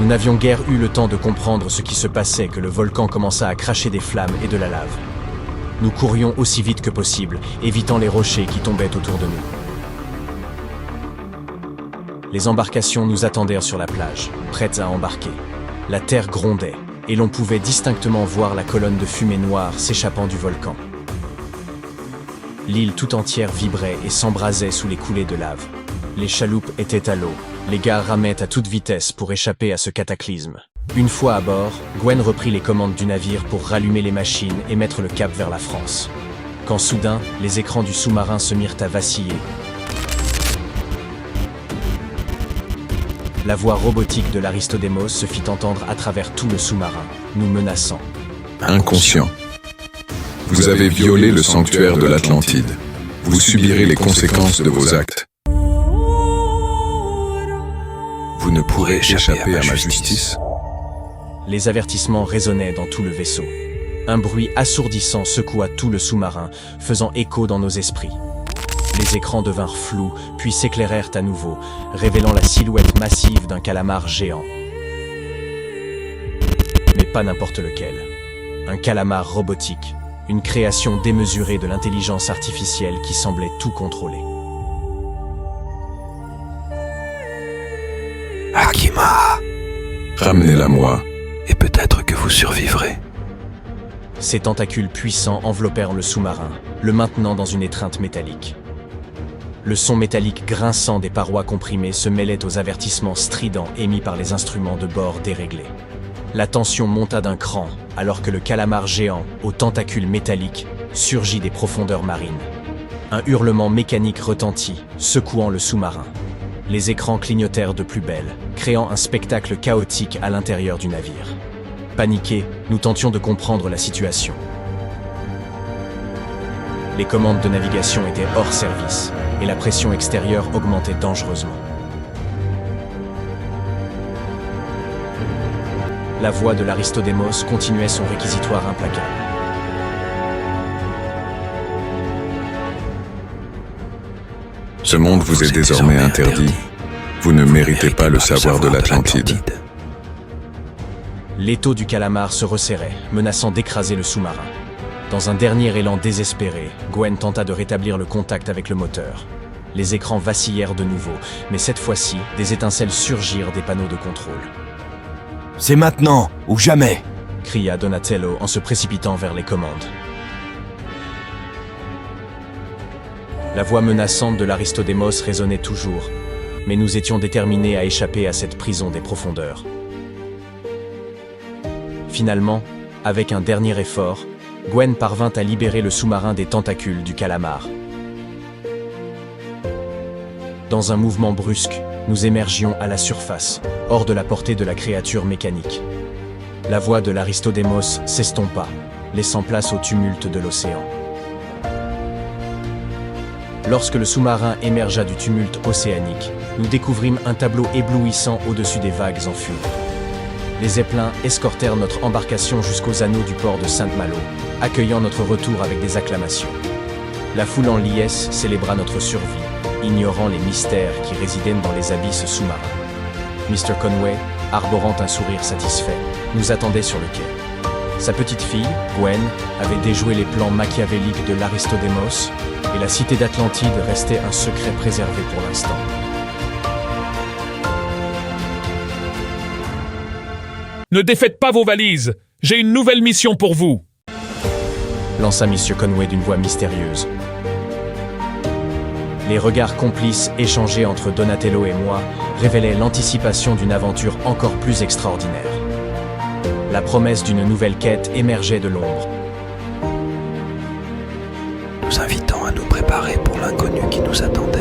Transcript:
Nous n'avions guère eu le temps de comprendre ce qui se passait que le volcan commença à cracher des flammes et de la lave. Nous courions aussi vite que possible, évitant les rochers qui tombaient autour de nous. Les embarcations nous attendèrent sur la plage, prêtes à embarquer. La terre grondait, et l'on pouvait distinctement voir la colonne de fumée noire s'échappant du volcan. L'île tout entière vibrait et s'embrasait sous les coulées de lave. Les chaloupes étaient à l'eau. Les gars ramaient à toute vitesse pour échapper à ce cataclysme. Une fois à bord, Gwen reprit les commandes du navire pour rallumer les machines et mettre le cap vers la France. Quand soudain, les écrans du sous-marin se mirent à vaciller. La voix robotique de l'Aristodémos se fit entendre à travers tout le sous-marin, nous menaçant. Inconscient. Vous avez violé le sanctuaire de l'Atlantide. Vous subirez les conséquences de vos actes. Vous ne pourrez échapper à ma justice. Les avertissements résonnaient dans tout le vaisseau. Un bruit assourdissant secoua tout le sous-marin, faisant écho dans nos esprits. Les écrans devinrent flous, puis s'éclairèrent à nouveau, révélant la silhouette massive d'un calamar géant. Mais pas n'importe lequel. Un calamar robotique, une création démesurée de l'intelligence artificielle qui semblait tout contrôler. Akima! Ramenez-la-moi. Et peut-être que vous survivrez. Ces tentacules puissants enveloppèrent le sous-marin, le maintenant dans une étreinte métallique. Le son métallique grinçant des parois comprimées se mêlait aux avertissements stridents émis par les instruments de bord déréglés. La tension monta d'un cran, alors que le calamar géant, aux tentacules métalliques, surgit des profondeurs marines. Un hurlement mécanique retentit, secouant le sous-marin. Les écrans clignotèrent de plus belle, créant un spectacle chaotique à l'intérieur du navire. Paniqués, nous tentions de comprendre la situation. Les commandes de navigation étaient hors service, et la pression extérieure augmentait dangereusement. La voix de l'Aristodémos continuait son réquisitoire implacable. Ce monde vous est désormais interdit. Vous ne méritez pas le savoir de l'Atlantide. L'étau du calamar se resserrait, menaçant d'écraser le sous-marin. Dans un dernier élan désespéré, Gwen tenta de rétablir le contact avec le moteur. Les écrans vacillèrent de nouveau, mais cette fois-ci, des étincelles surgirent des panneaux de contrôle. « C'est maintenant ou jamais !» cria Donatello en se précipitant vers les commandes. La voix menaçante de l'Aristodémos résonnait toujours, mais nous étions déterminés à échapper à cette prison des profondeurs. Finalement, avec un dernier effort, Gwen parvint à libérer le sous-marin des tentacules du calamar. Dans un mouvement brusque, nous émergions à la surface, hors de la portée de la créature mécanique. La voix de l'Aristodémos s'estompa, laissant place au tumulte de l'océan. Lorsque le sous-marin émergea du tumulte océanique, nous découvrîmes un tableau éblouissant au-dessus des vagues en furie. Les zeppelins escortèrent notre embarcation jusqu'aux anneaux du port de Saint-Malo, accueillant notre retour avec des acclamations. La foule en liesse célébra notre survie, ignorant les mystères qui résidaient dans les abysses sous-marins. Mr. Conway, arborant un sourire satisfait, nous attendait sur le quai. Sa petite fille, Gwen, avait déjoué les plans machiavéliques de l'Aristodémos, et la cité d'Atlantide restait un secret préservé pour l'instant. Ne défaites pas vos valises. J'ai une nouvelle mission pour vous. Lança Monsieur Conway d'une voix mystérieuse. Les regards complices échangés entre Donatello et moi révélaient l'anticipation d'une aventure encore plus extraordinaire. La promesse d'une nouvelle quête émergeait de l'ombre. Nous invitons à nous préparer pour l'inconnu qui nous attendait.